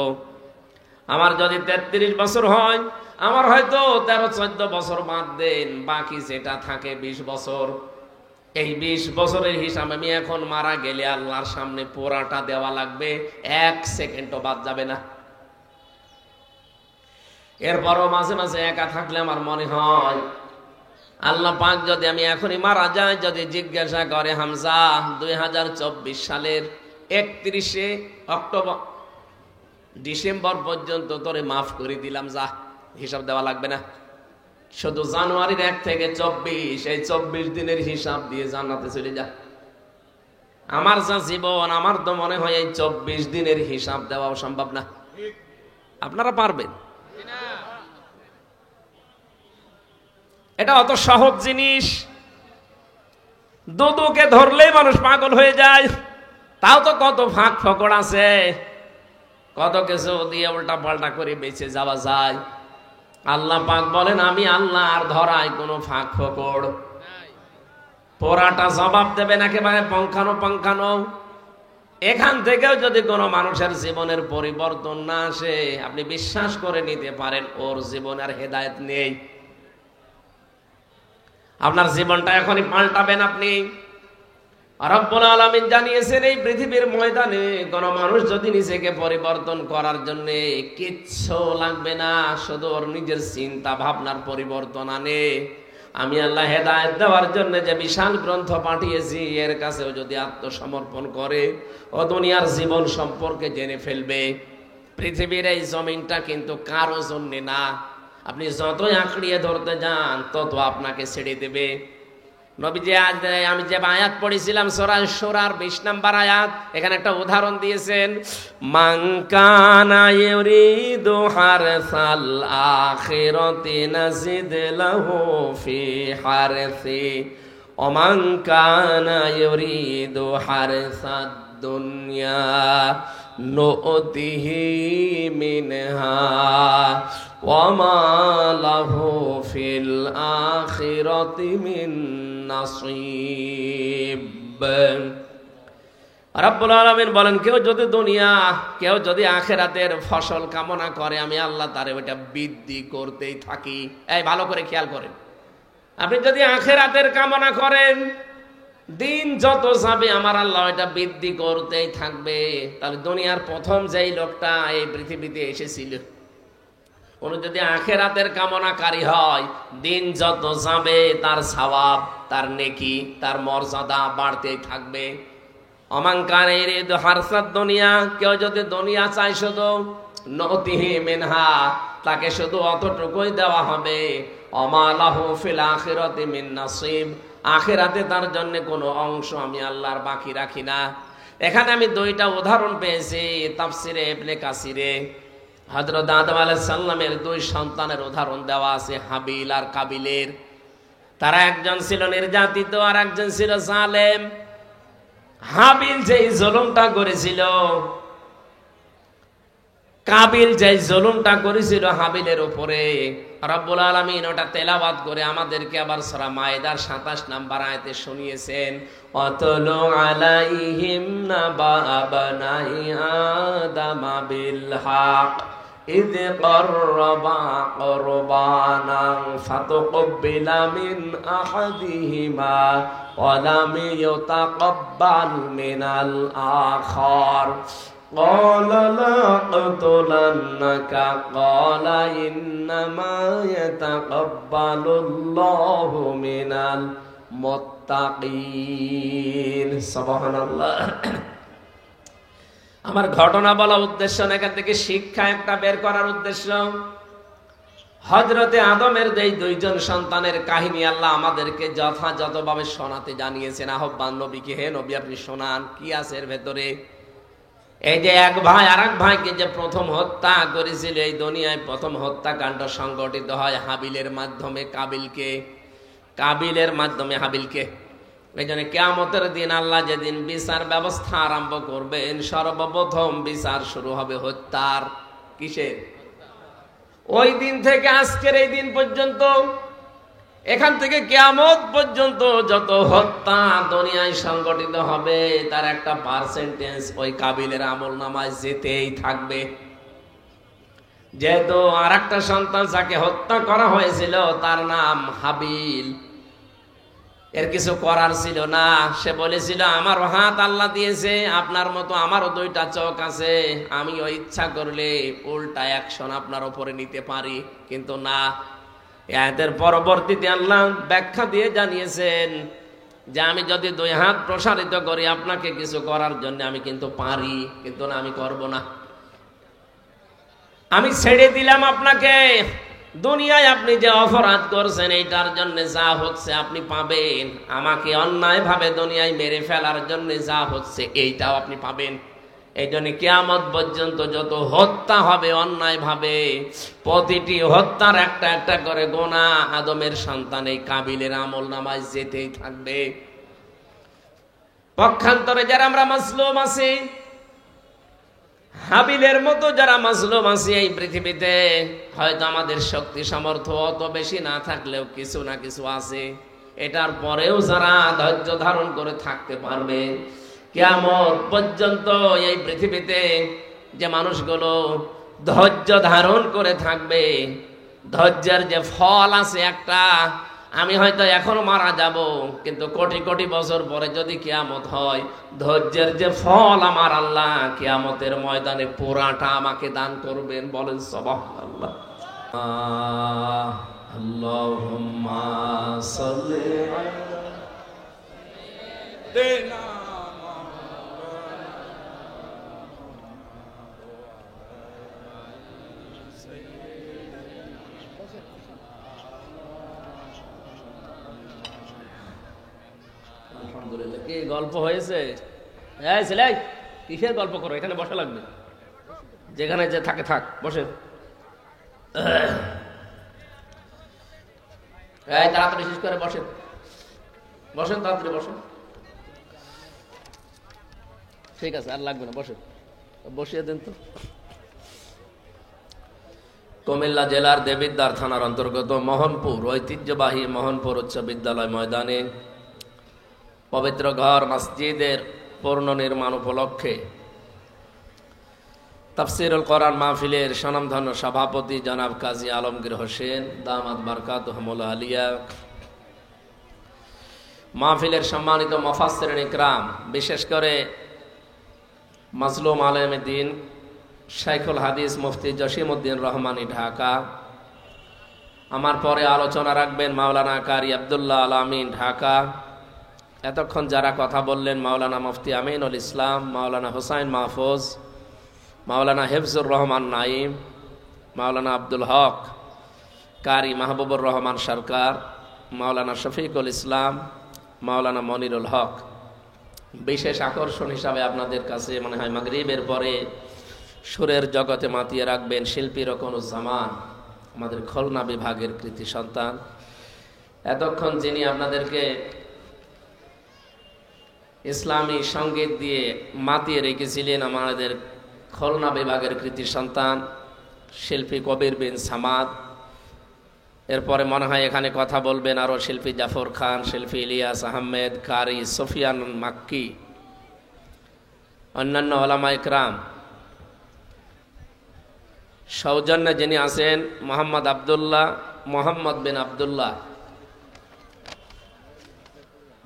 আমার যদি 33 বছর হয়, আমার হয়তো 13-14 বছর বাদ দেন, বাকি যেটা থাকে 20 বছর। এই 20 বছরের হিসাব আমি এখন মারা গেলে আল্লাহর সামনে পুরাটা দেওয়া লাগবে, 1 সেকেন্ডও বাদ যাবে না। এরপরও মাঝে মাঝে একা থাকলে আমার মনে হয় আল্লাহ পাক যদি আমি এখনই মারা যাই, যদি জিজ্ঞাসা করে হামজা 2024 সালের 31শে অক্টোবর ডিসেম্বর পর্যন্ত তোরে মাফ করে দিলাম, যা, হিসাব দেওয়া লাগবে না। শুধু জানুয়ারির 1 থেকে 24, এই 24 দিনের হিসাব দিয়ে জান্নাতে চলে যা। আমার যা জীবন, আমার তো মনে হয় এই 24 দিনের হিসাব দেওয়াও সম্ভব না। আপনারা পারবেন? এটা অত সহজ জিনিস, দুদুকে ধরলেই মানুষ পাগল হয়ে যায়। তাও তো কত ফাঁক ফকড় আছে, কত কিছু দিয়ে উল্টা পাল্টা করে বেঁচে যাওয়া যায়। আল্লাহ পাক বলেন আমি আল্লাহ আর ধরাই কোনো ফাঁক ফকড়, পোড়াটা জবাব দেবেন একেবারে পঙ্খানো পঙ্খানো। এখান থেকেও যদি কোনো মানুষের জীবনের পরিবর্তন না আসে, আপনি বিশ্বাস করে নিতে পারেন ওর জীবনের হেদায়েত নেই। আপনার জীবনটা এখনই পাল্টাবেন আপনি। রব্বুল আলামিন জানিয়েছেন এই পৃথিবীর ময়দানে কোন মানুষ যদি নিজেকে পরিবর্তন করার জন্য কিচ্ছু লাগবে না, শুধু ওর নিজের চিন্তা ভাবনার পরিবর্তন আনে, আমি আল্লাহ হেদায়েত দেওয়ার জন্য যে বিশাল গ্রন্থ পাঠিয়েছি এর কাছেও যদি আত্মসমর্পণ করে, ও দুনিয়ার জীবন সম্পর্কে জেনে ফেলবে। পৃথিবীর এই জমিনটা কিন্তু কারো জন্য না, আপনি যতই আঁকড়িয়ে ধরতে যান তত আপনাকে ছেড়ে দেবে। নবীজি আমি যে আয়াত পড়েছিলাম সূরা সূরার 20 নম্বর আয়াত, এখানে একটা উদাহরণ দিয়েছেন, মান কানা ইউরিদু হারসাল আখিরাতি নাজিদ লাহু ফি হারসি ওয়া মান কানা ইউরিদু হারসাদ দুনিয়া নুতিহি মিনহা ওয়া মা লাহু ফিল আখিরাতি মিন নাসিব। রাব্বুল আলামিন বলেন, কেউ যদি আখিরাতের ফসল কামনা করে, আমি আল্লাহ তারে ওইটা বৃদ্ধি করতেই থাকি। এই ভালো করে খেয়াল করেন, আপনি যদি আখিরাতের কামনা করেন, দিন যত যাবে আমার আল্লাহ এটা বৃদ্ধি করতেই থাকবে। তাহলে দুনিয়ার প্রথম যেই লোকটা এই পৃথিবীতে এসেছিল, উনি যদি আখিরাতের কামনাকারী হয়, দিন যত যাবে তার সওয়াব, তার নেকি, তার মর্যাদা বাড়তেই থাকবে। অমাঙ্কার হারসাদ দুনিয়া, কেউ যদি দুনিয়া চায় শুধু নতিহি মিনহা, তাকে শুধু অতটুকুই দেওয়া হবে। ওমা লাহু ফিল আখিরাতি মিন নাসিব, আখিরাতে তার জন্য কোনো অংশ আমি আল্লাহর বাকি রাখি না। এখানে আমি দুইটা উদাহরণ পেয়েছি তাফসিরে ইবনে কাসিরে। হযরত আদম আলাইহিস সালামের দুই সন্তানের উদাহরণ দেওয়া আছে, হাবিল আর কাবিলের। তারা একজন ছিল নির্যাতিত আর একজন ছিল জালেম। হাবিল যেই জুলুমটা করেছিল, কাবিল যেই জুলুমটা করেছিল হাবিলের উপরে, রব্বুল আলামিন ওটা তেলাওয়াত করে আমাদেরকে আবার সূরা মায়েদার 27 নম্বর আয়াতে শুনিয়েছেন, অতলু আলাইহিম নাবা বানাই আদামা বিল হক ইয করবা কুরবানান ফাতুকবিলা মিন আহাদিহিমা ওয়া লাম ইউতাকাব্বাল মিনাল আখার قال لأقتلنك قال إنما يتقبل الله من المتقين সুবহানাল্লাহ। আমার ঘটনা বলা উদ্দেশ্য না, এখান থেকে শিক্ষা একটা বের করার উদ্দেশ্য। হযরতে আদমের যেই দুইজন সন্তানের কাহিনী আল্লাহ আমাদেরকে যথাযথভাবে শোনাতে জানিয়েছেন। আহ্বান নবীকে, হে নবী আপনি শোনান কি আছে এর ভেতরে। এই যে এক ভাই আর এক ভাইকে যে প্রথম হত্যা করেছিল, এই দুনিয়ায় প্রথম হত্যাকাণ্ড সংগঠিত হয় হাবিলের মাধ্যমে কাবিলের মাধ্যমে হাবিলকে। এই জন্য কিয়ামতের দিন আল্লাহ যেদিন বিচার ব্যবস্থা আরম্ভ করবেন, সর্বপ্রথম বিচার শুরু হবে হত্যার। কিসের? ওই দিন থেকে আজকের এই দিন পর্যন্ত, এখান থেকে কিয়ামত পর্যন্ত যত হত্যা দুনিয়ায় সংগঠিত হবে, তার একটা পার্সেন্টেজ ওই কাবিলের আমলনামায় যেতেই থাকবে। যেহেতু আর একটা সন্তান যাকে হত্যা করা হয়েছিল তার নাম হাবিল, এর কিছু করার ছিল না। সে বলেছিল আমার হাত আল্লাহ দিয়েছে, আপনার মতো আমারও দুইটা চোখ আছে, আমি ওই ইচ্ছা করলে উল্টা অ্যাকশন আপনার উপরে নিতে পারি। কিন্তু না, এর পরবর্তীতে আল্লাহ ব্যাখ্যা দিয়ে জানিয়েছেন যে আমি যদি দুই হাত প্রসারিত করি আপনাকে কিছু করার জন্য আমি কিন্তু পারি, কিন্তু না, আমি করব না। আমি ছেড়ে দিলাম আপনাকে। দুনিয়ায় আপনি যে অপরাধ করছেন এইটার জন্য যা হচ্ছে আপনি পাবেন, আমাকে অন্যায় ভাবে দুনিয়ায় মেরে ফেলার জন্য যা হচ্ছে এইটাও আপনি পাবেন। এই জন্য কিয়ামত পর্যন্ত যত হত্যা হবে অন্যায় ভাবে, প্রতিটি হত্যার একটা একটা করে গোনা আদমের সন্তান এই কাবিলের আমলনামায় যেতেই থাকবে। পক্ষান্তরে যারা আমরা মাজলুম আছি, হাবিলের মতো যারা মাজলুম আছি এই পৃথিবীতে, হয়তো আমাদের শক্তি সামর্থ্য অত বেশি না থাকলেও কিছু না কিছু আছে। এটার পরেও যারা ধৈর্য ধারণ করে থাকতে পারবে, কিয়ামত পর্যন্ত এই পৃথিবীতে যে মানুষগুলো ধৈর্য ধারণ করে থাকবে, ধৈর্যের যে ফল আছে একটা, আমি হয়তো এখনো মারা যাব, কিন্তু কোটি কোটি বছর পরে যদি কিয়ামত হয়, ধৈর্যের যে ফল আমার আল্লাহ কিয়ামতের ময়দানে পুরাটা আমাকে দান করবেন। বলেন সুবহানাল্লাহ। আল্লাহুম্মা সাল্লি আলা আলহামদুলিল্লাহ। কি গল্প হয়েছে? এই ছেলে, কিসের গল্প করো? এখানে বসা লাগবে, যেখানে যে থাকে থাক, বসে। এই তাড়াতাড়ি শেষ করে বসেন, বসেন তাড়াতাড়ি বসেন। ঠিক আছে, আর লাগবে না, বসেন, বসিয়ে দেন তো। কুমিল্লা জেলার দেবিদ্বার থানার অন্তর্গত মোহনপুর ঐতিহ্যবাহী মোহনপুর উচ্চ বিদ্যালয় ময়দানে পবিত্র ঘর মসজিদের পুনর্নির্মাণ উপলক্ষে তাফসীরুল কোরআন মাহফিলের স্বনামধন্য সভাপতি জনাব কাজী আলমগীর হোসেন দামাত বারকাতুহুমুল আলিয়া, মাহফিলের সম্মানিত মুফাসসিরিন ইকরাম, বিশেষ করে মাজলুম আলেম দ্বীন শাইখুল হাদিস মুফতি জসিমউদ্দিন রহমানী ঢাকা, আমার পরে আলোচনা রাখবেন মাওলানা কারি আব্দুল্লাহ আল আমিন ঢাকা। এতক্ষণ যারা কথা বললেন মাওলানা মুফতি আমিনুল ইসলাম, মাওলানা হুসাইন মাহফুজ, মাওলানা হিফজুর রহমান নাইম, মাওলানা আব্দুল হক, কারি মাহবুবুর রহমান সরকার, মাওলানা শফিকুল ইসলাম, মাওলানা মনিরুল হক। বিশেষ আকর্ষণ হিসাবে আপনাদের কাছে মনে হয় মাগরিবের পরে সুরের জগতে মাতিয়ে রাখবেন শিল্পী রকনুজ্জামান, আমাদের খুলনা বিভাগের কৃতি সন্তান। এতক্ষণ যিনি আপনাদেরকে ইসলামী সঙ্গীত দিয়ে মাতিয়ে রেখেছিলেন আমাদের খুলনা বিভাগের কৃতি সন্তান শিল্পী কবির বিন সামাদ। এরপরে মনে হয় এখানে কথা বলবেন আরও শিল্পী জাফর খান, শিল্পী ইলিয়াস আহমেদ, কারি সুফিয়ান মাক্কি, অন্যান্য ওলামা ইকরাম। সৌজন্যে যিনি আছেন মোহাম্মদ বিন আবদুল্লাহ।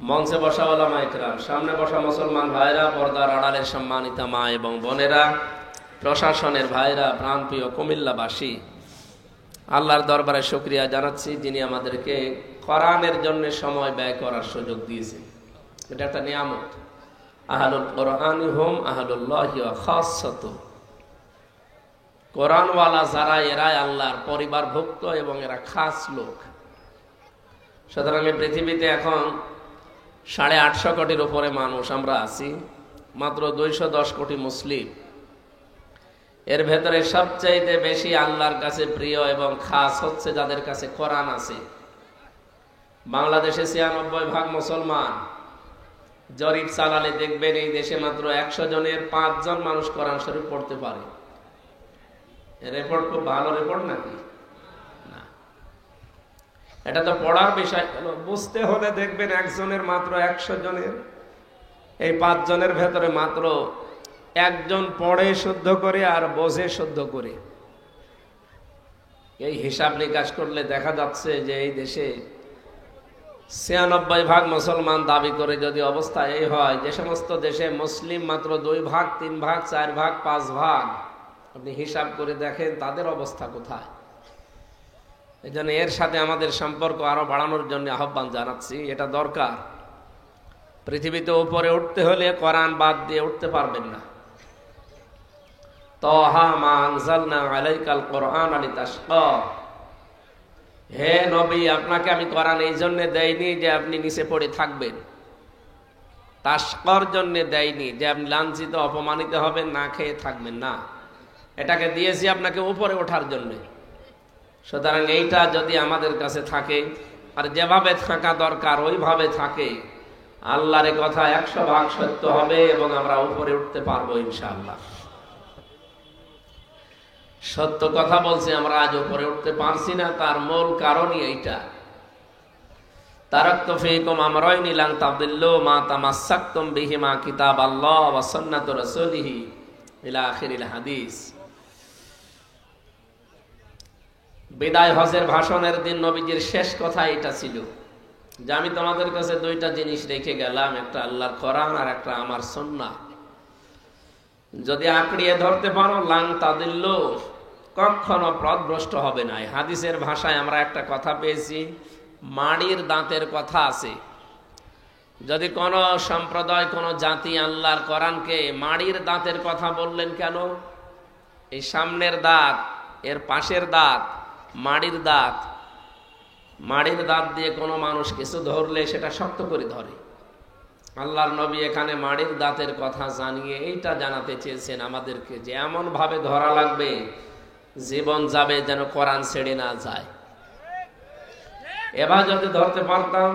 মঞ্চে বসা ওলামা ইকরাম, সামনে বসা মুসলমান ভাইরা, পর্দার আড়ালের সম্মানিতা মা এবং বোনেরা, প্রশাসনের ভাইরা, প্রাণপ্রিয় কুমিল্লাবাসী, আল্লাহর দরবারে শুকরিয়া জানাচ্ছি যিনি আমাদেরকে কোরআনের জন্য সময় ব্যয় করার সুযোগ দিয়েছেন। এটা একটা নিয়ামত। আহলুল কোরআনি হুম আহলুল্লাহি ওয়া খাসসাতু। কোরআনওয়ালা যারা, এরাই আল্লাহর পরিবারভুক্ত এবং এরা খাস লোক। সুতরাং এই পৃথিবীতে এখন 850 কোটির উপরে মানুষ আমরা আছি, মাত্র 210 কোটি মুসলিম। এর ভেতরে সবচাইতে বেশি আল্লাহর কাছে প্রিয় এবং খাস হচ্ছে যাদের কাছে কোরআন আছে। বাংলাদেশে 96% মুসলমান। জরিপ চালালে দেখবেন এই দেশে মাত্র 100 জনের 5 জন মানুষ কোরআন শরীফ পড়তে পারে। রিপোর্ট খুব ভালো রিপোর্ট নাকি? না, এটা তো পড়ার বিষয়। বুঝতে হলে দেখবেন একজনের মাত্র 100 জনের, এই 5 জনের ভেতরে মাত্র একজন পড়ে শুদ্ধ করে আর বোঝে শুদ্ধ করে। এই হিসাব নিকাশ করলে দেখা যাচ্ছে যে এই দেশে 96% মুসলমান দাবি করে যদি অবস্থা এই হয়, যে সমস্ত দেশে মুসলিম মাত্র 2 ভাগ, 3 ভাগ, 4 ভাগ, 5 ভাগ, আপনি হিসাব করে দেখেন তাদের অবস্থা কোথায়। এই জন্য এর সাথে আমাদের সম্পর্ক আরো বাড়ানোর জন্য আহ্বান জানাচ্ছি। এটা দরকার। পৃথিবীতে উপরে উঠতে হলে কোরআন বাদ দিয়ে উঠতে পারবেন না। তাহা মা আনজালনা আলাইকাল কোরআন লিতাশকা। হে নবী, আপনাকে আমি কোরআন এই জন্য দেইনি যে আপনি নিচে পড়ে থাকবেন, তাশকার জন্য দেইনি যে আপনি লাঞ্ছিত অপমানিত হবেন, না খেয়ে থাকবেন, না। এটাকে দিয়েছি আপনাকে উপরে ওঠার জন্য। সুতরাং এইটা যদি আমাদের কাছে থাকে আর যেভাবে থাকা দরকার ওইভাবে থাকে, আল্লাহর কথা 100 ভাগ সত্য হবে এবং আমরা উপরে উঠতে পারবো ইনশাআল্লাহ। সত্য কথা বলছি, আমরা আজ উপরে উঠতে পারছি না, তার মূল কারণই এইটা। তারাকতু ফীকুম আমরাইনি লান তাদিল্লু মা তামাসসাকতুম বিহিমা কিতাবাল্লাহ ওয়া সুন্নাতু রাসূলিহি ইলা আখিরিল হাদিস। বিদায় হজের ভাষণের দিন নবীজির শেষ কথা এটা ছিল যে আমি তোমাদের কাছে 2টা জিনিস রেখে গেলাম, একটা আল্লাহর কোরআন আর একটা আমার সুন্নাহ। যদি আঁকড়িয়ে ধরতে পারো লান তাদিল্লু, কখনো পথভ্রষ্ট হবে না। হাদিসের ভাষায় আমরা একটা কথা পেয়েছি, মাড়ির দাঁতের কথা আছে। যদি কোন সম্প্রদায়, কোন জাতি আল্লাহর কোরআনকে মাড়ির দাঁতের কথা বললেন কেন? এই সামনের দাঁত, এর পাশের দাঁত, মাড়ির দাঁত। মাড়ির দাঁত দিয়ে কোনো মানুষ কিছু ধরলে সেটা শক্ত করে ধরে, আল্লাহর নবী এখানে মাড়ির দাঁতের কথা জানিয়ে এইটা জানাতে চেয়েছেন আমাদেরকে যে এমন ভাবে ধরা লাগবে জীবন যাবে যেন কোরআন ছেড়ে না যায়। এবার যদি ধরতে পারতাম,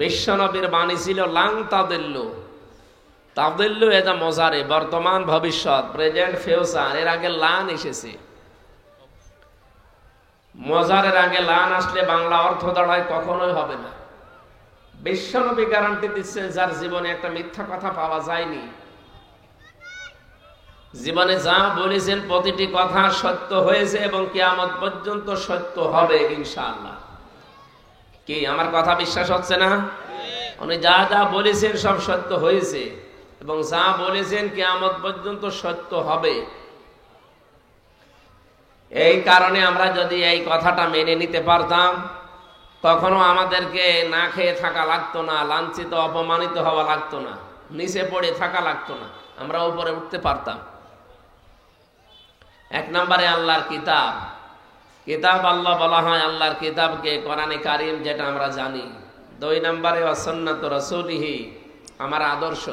বিশ্বনবীর বাণী ছিল লাং তাদিল্লু, তাদিল্লু এটা মজারে, বর্তমান ভবিষ্যৎ, প্রেজেন্ট ফিউচার, এর আগে লান এসেছে। মজারের আগে লান আসলে বাংলা অর্থ দাঁড়ায় কখনোই হবে না। বিশ্বনবী গ্যারান্টি দিচ্ছেন যার জীবনে একটা মিথ্যা কথা পাওয়া যায়নি, জীবনে যা বলেছেন প্রতিটি কথা সত্য হয়েছে এবং কিয়ামত পর্যন্ত সত্য হবে ইনশাআল্লাহ। কি আমার কথা বিশ্বাস হচ্ছে না? উনি যা যা বলেছেন সব সত্য হয়েছে এবং যা বলেছেন কিয়ামত পর্যন্ত সত্য হবে। এই কারণে আমরা যদি এই কথাটা মেনে নিতে পারতাম, কখনো আমাদেরকে না খেয়ে থাকা লাগতো না, লাঞ্ছিত অপমানিত হওয়া লাগতো না, নিচে পড়ে থাকা লাগতো না, আমরা উপরে উঠতে পারতাম। এক নম্বরে আল্লাহর কিতাব, কিতাব আল্লাহ বলা হয় আল্লাহর কিতাবকে, কোরআনে কারিম যেটা আমরা জানি। দুই নম্বরে ওয়াসুন্নাতু রাসূলিহি, আমার আদর্শ।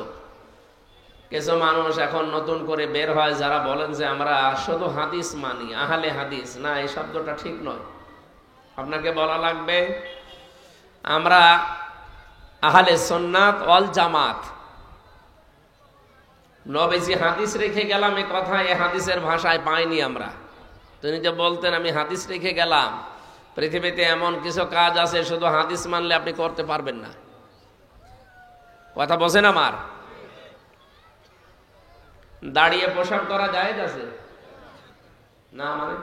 কিছু মানুষ এখন নতুন করে বের হয় যারা বলেন যে আমরা শুধু হাদিস মানি, আহলে হাদিস। না, এই শব্দটা ঠিক নয়। আপনাকে বলা লাগবে আমরা আহলে সুন্নাত ওয়াল জামাত। নবীজি হাদিস রেখে গেলাম, এ কথা এই হাদিসের ভাষায় পাইনি আমরা। তিনি যে বলতেন আমি হাদিস রেখে গেলাম, পৃথিবীতে এমন কিছু কাজ আছে শুধু হাদিস মানলে আপনি করতে পারবেন না। কথা বোঝেন আমার? দাঁড়িয়ে পোশাক করা জায়েজ আছে না? মানে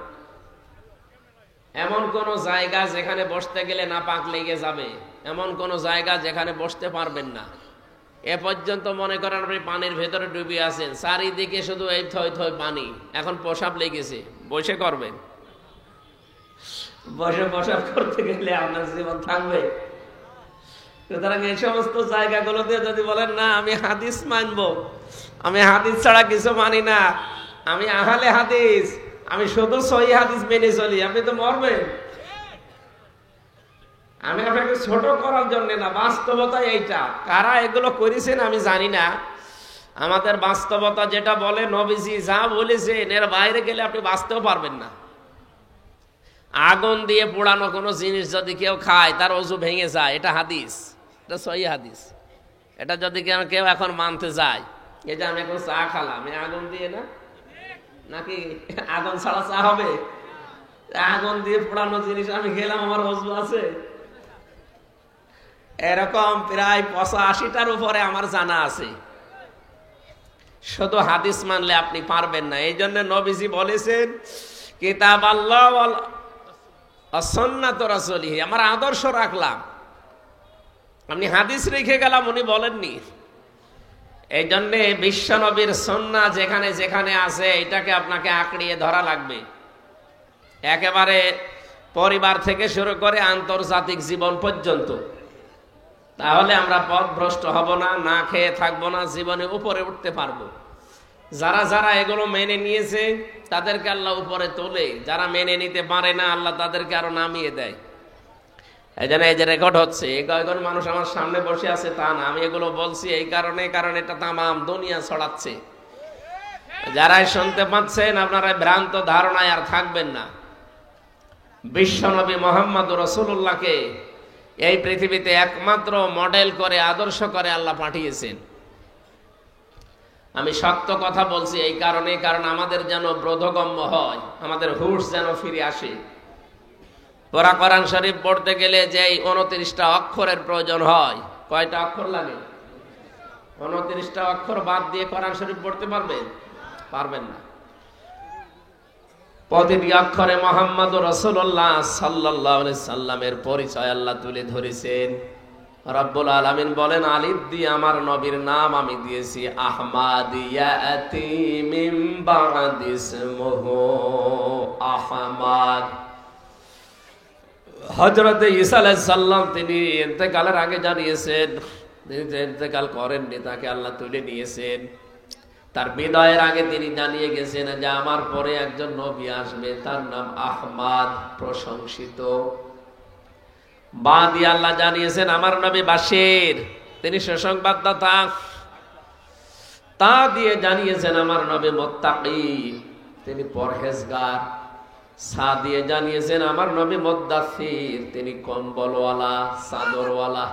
এমন কোন জায়গা যেখানে বসতে গেলে না পাক লেগে যাবে, এমন কোন জায়গা যেখানে বসতে পারবেন না। এ পর্যন্ত মনে করেন আপনি পানির ভেতরে ডুবে আছেন, চারিদিকে শুধু এই থই থই পানি, এখন প্রসাব লেগেছে, বসে করবেন? বসে প্রসাব করতে গেলে আপনার জীবন থাকবে? সুতরাং এই সমস্ত জায়গাগুলোতে যদি বলেন না আমি হাদিস মানবো, আমি হাদিস ছাড়া কিছু মানি না, আমি আহলে হাদিস, আমি শুধু সহিহ হাদিস মেনে চলি, আপনি তো মরবেন। আমি আপনাকে ছোট করার জন্য না, বাস্তবতা এইটা। কারা এগুলো করেছেন আমি জানি না, আমাদের বাস্তবতা যেটা বলে নবীজি যা বলেছেন এর বাইরে গেলে আপনি বাঁচতেও পারবেন না। আগুন দিয়ে পোড়ানো কোনো জিনিস যদি কেউ খায় তার অজু ভেঙে যায়, এটা হাদিস, এটা সহিহ হাদিস। এটা যদি কেউ এখন মানতে যায়, এই যে আমি এখন চা খালাম, আমি আগুন দিয়ে না, নাকি আগুন ছাড়া চা হবে? আগুন দিয়ে পোড়ানো জিনিস আমি খেলাম, আমার অজু আছে? এরকম প্রায় 85টার উপরে আমার জানা আছে। শুধু হাদিস মানলে আপনি পারবেন না। এই জন্য নবীজি বলেছেন কিতাব আল্লাহ ওয়াল সুন্নাতু রাসূলিহি, আমার আদর্শ রাখলাম, আপনি হাদিস রেখে গেলাম উনি বলেননি। এই জন্যে বিশ্ব নবীর সুন্নাহ যেখানে যেখানে আছে এটাকে আপনাকে আঁকড়িয়ে ধরা লাগবে, একেবারে পরিবার থেকে শুরু করে আন্তর্জাতিক জীবন পর্যন্ত। তাহলে আমরা পথভ্রষ্ট হব না, না খেয়ে থাকবো না, জীবনে উপরে উঠতে পারবো। যারা যারা এগুলো মেনে নিয়েছে তাদেরকে আল্লাহ উপরে তোলে, যারা মেনে নিতে পারে না আল্লাহ তাদেরকে আরো নামিয়ে দেয়। এই জন্য এই যে রেকর্ড হচ্ছে, এই কয়েকজন মানুষ আমার সামনে বসে আছে তা না, আমি এগুলো বলছি এই কারণে, কারণ এটা তামাম দুনিয়া ছড়াচ্ছে। যারাই শুনতে পাচ্ছেন আপনারা ভ্রান্ত ধারণায় আর থাকবেন না। বিশ্বনবী মুহাম্মদ রাসূলুল্লাহকে এই পৃথিবীতে একমাত্র মডেল করে, আদর্শ করে আল্লাহ পাঠিয়েছেন। আমি সত্য কথা বলছি এই কারণে, কারণ আমাদের যেন বোধগম্য হয়, আমাদের হুঁশ যেন ফিরে আসে। পুরা কোরআন শরীফ পড়তে গেলে যে 29টা অক্ষরের প্রয়োজন হয়, কয়টা অক্ষর লাগে? 29টা অক্ষর বাদ দিয়ে কোরআন শরীফ পড়তে পারবেন? পারবেন না। প্রতিটি অক্ষরে মুহাম্মদুর রাসূলুল্লাহ সাল্লাল্লাহু আলাইহি সাল্লামের পরিচয় আল্লাহ তুলে ধরেছেন। রব্বুল আলামিন বলেন আলিফ দিয়ে আমার নবীর নাম আমি দিয়েছি আহমাদ, ইয়াতি মিন বা'দি ইসমুহু আহমাদ। হযরত ঈসা আলাইহিস সালাম তিনি ইন্তেকালের আগে জানিয়েছেন, তিনি ইন্তেকাল করেননি, তাকে আল্লাহ তুলে নিয়েছেন। তার বিদায়ের আগে তিনি জানিয়ে গেছেন যে আমার পরে একজন নবী আসবে, তার নাম আহমাদ, প্রশংসিত। বাদি আল্লাহ জানিয়েছেন আমার নবী বাশির, তিনি সুসংবাদদাতা। তা দিয়ে জানিয়েছেন আমার নবী মুত্তাকি, তিনি পরহেজগার। সা দিয়ে জানিয়েছেন আমার নবী মুদ্দাসসির, তিনি কম্বলওয়ালা, চাদরওয়ালা।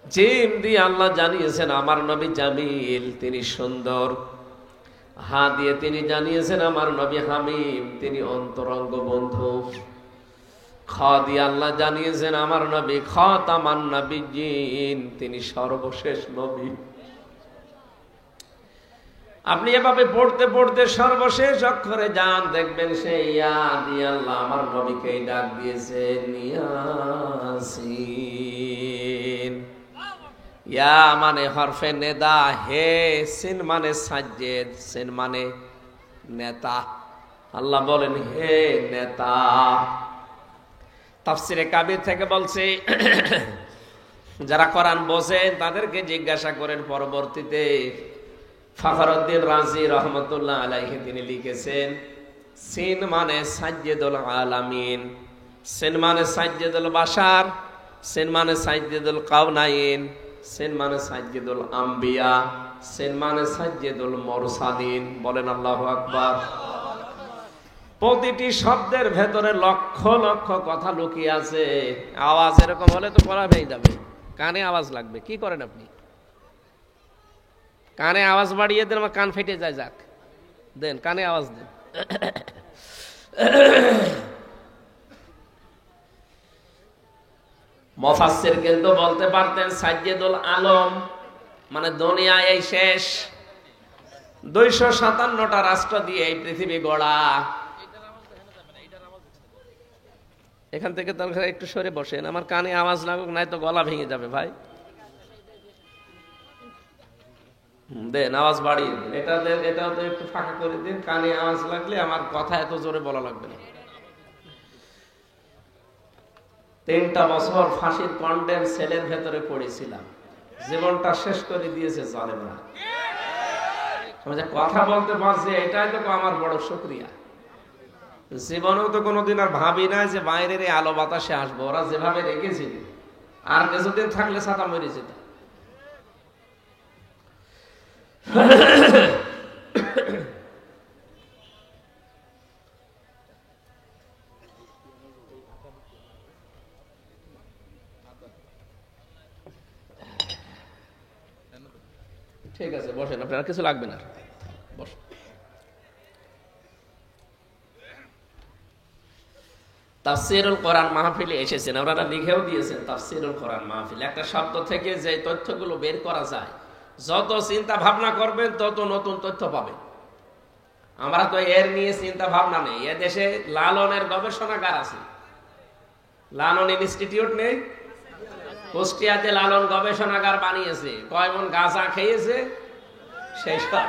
জিম দিয়ে আল্লাহ জানিয়েছেন আমার নবী জামিল, তিনি সুন্দর। হা দিয়ে তিনি জানিয়েছেন আমার নবী হামিম, তিনি অন্তরঙ্গ বন্ধু। খ দিয়ে আল্লাহ জানিয়েছেন আমার নবী খাতামান নবিয়্যিন, তিনি সর্বশেষ নবী। আপনি এভাবে পড়তে পড়তে সর্বশেষ অক্ষরে যান, দেখবেন সেই ইয়া দিয়ে আল্লাহ আমার নবীকে ডাক দিয়েছেন ইয়াসিন। ইয়া মানে হরফে নেদা, হে। সিন মানে সাজ্জেদ, সিন মানে নেতা। আল্লাহ বলেন হে নেতা। তাফসিরে কাবির থেকে বলছে, যারা কোরআন বোঝেন তাদেরকে জিজ্ঞাসা করেন। পরবর্তীতে ফখরুদ্দিন রাজি রহমতুল্লাহ আলাইহি তিনি লিখেছেন, সিন মানে সাজ্জেদুল আলামিন, সিন মানে সাজ্জেদুল বাশার, সিন মানে সাজ্জেদুল কাউনাইন, সিন মানে সাজ্জেদুল আম্বিয়া, সিন মানে সাজ্জেদুল মুরসালিন। বলেন আল্লাহু আকবার। প্রতিটি শব্দের ভেতরে লক্ষ লক্ষ কথা লুকিয়ে আছে। আওয়াজ এরকম হলে তো পড়া ভেঙে যাবে, কানে আওয়াজ লাগবে। কি করেন আপনি? কানে আওয়াজ বাড়িয়ে দেন, আমার কান ফেটে যায়। যাক, দেন কানে আওয়াজ দেন। মুফাসসির কিন্তু বলতে পারতেন সাজ্জেদুল আলম মানে দুনিয়া এই শেষ। 257টা রাষ্ট্র দিয়ে এই পৃথিবী গড়া। এখান থেকে দরকার একটু সরে বসেন, আমার কানে আওয়াজ লাগুক, নাই তো গলা ভেঙে যাবে ভাই। দেন আওয়াজ বাড়িয়ে দিন, এটাও তো একটু ফাঁকা করে দিন। কানে আওয়াজ লাগলে আমার কথা এত জোরে বলা লাগবে না। 3টা বছর ফাঁসির কন্ডেম সেলের ভেতরে পড়েছিলাম, জীবনটা শেষ করে দিয়েছে জালেমরা। আমি যে কথা বলতে পারছি এটাই তো আমার বড় শুকরিয়া। জীবনেও তো কোনোদিন আর ভাবি না যে বাইরের এই আলো বাতাসে আসবো। ওরা যেভাবে রেখেছিল, আর কিছুদিন থাকলে ছাতা মরে যেত। ঠিক আছে, বসেন, আপনার কিছু লাগবে না, বসেন। তাফসীরুল কোরআন মাহফিলে এসেছেন, ওনারা লিখেও দিয়েছেন তাফসীরুল কোরআন মাহফিল। একটা শব্দ থেকে যে তথ্যগুলো বের করা যায়, যত চিন্তা ভাবনা করবেন তত নতুন তথ্য পাবেন। আমরা তো এর নিয়ে চিন্তা ভাবনা নেই। এ দেশে লালনের গবেষণাগার আছে, লালন ইনস্টিটিউট নেই? কুষ্টিয়াতে লালন গবেষণাগার বানিয়েছে। কয় মন গাঁজা খেয়েছে সেই সব।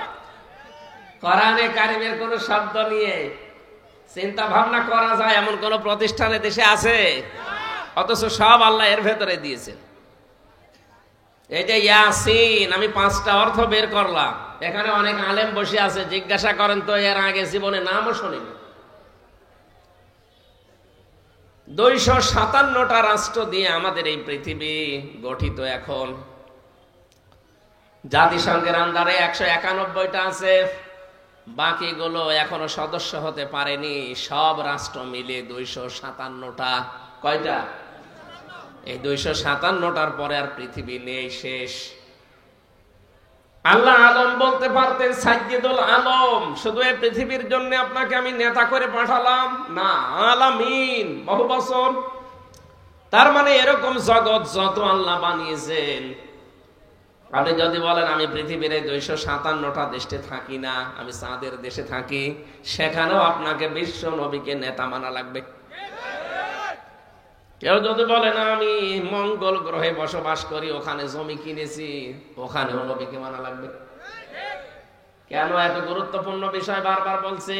কোরআনে কারিমের কোন শব্দ নিয়ে চিন্তা ভাবনা করা যায় এমন কোন প্রতিষ্ঠানে দেশে আছে? অথচ সব আল্লাহ এর ভেতরে দিয়েছেন। এই যে ইয়াসিন, আমি 5টা অর্থ বের করলাম। এখানে অনেক আলেম বসে আছে, জিজ্ঞাসা করেন তো এর আগে জীবনে নামও শুনিনি। 257টা রাষ্ট্র দিয়ে আমাদের এই পৃথিবী গঠিত। এখন জাতিসংঘের আন্ডারে 191টা আছে, বাকিগুলো এখনো সদস্য হতে পারেনি। সব রাষ্ট্র মিলে 257টা। কয়টা? এই 257টার পরে আর পৃথিবী নেই, শেষ। আল্লাহ আলম বলতে পারতেন সাজ্জেদুল আলম, শুধু এই পৃথিবীর জন্য আপনাকে আমি নেতা করে পাঠালাম না, আলামিন, বহু বছর। তার মানে এরকম জগৎ যত আল্লাহ বানিয়েছেন, আপনি যদি বলেন আমি পৃথিবীর এই 257টা দেশে থাকি না, আমি চাঁদের দেশে থাকি, সেখানেও আপনাকে বিশ্ব নবীকে নেতা মানা লাগবে। কেউ যদি বলে না আমি মঙ্গল গ্রহে বসবাস করি, ওখানে জমি কিনেছি, ওখানেও নবীকে মানা লাগবে। কেন? এত গুরুত্বপূর্ণ বিষয় বারবার বলছি।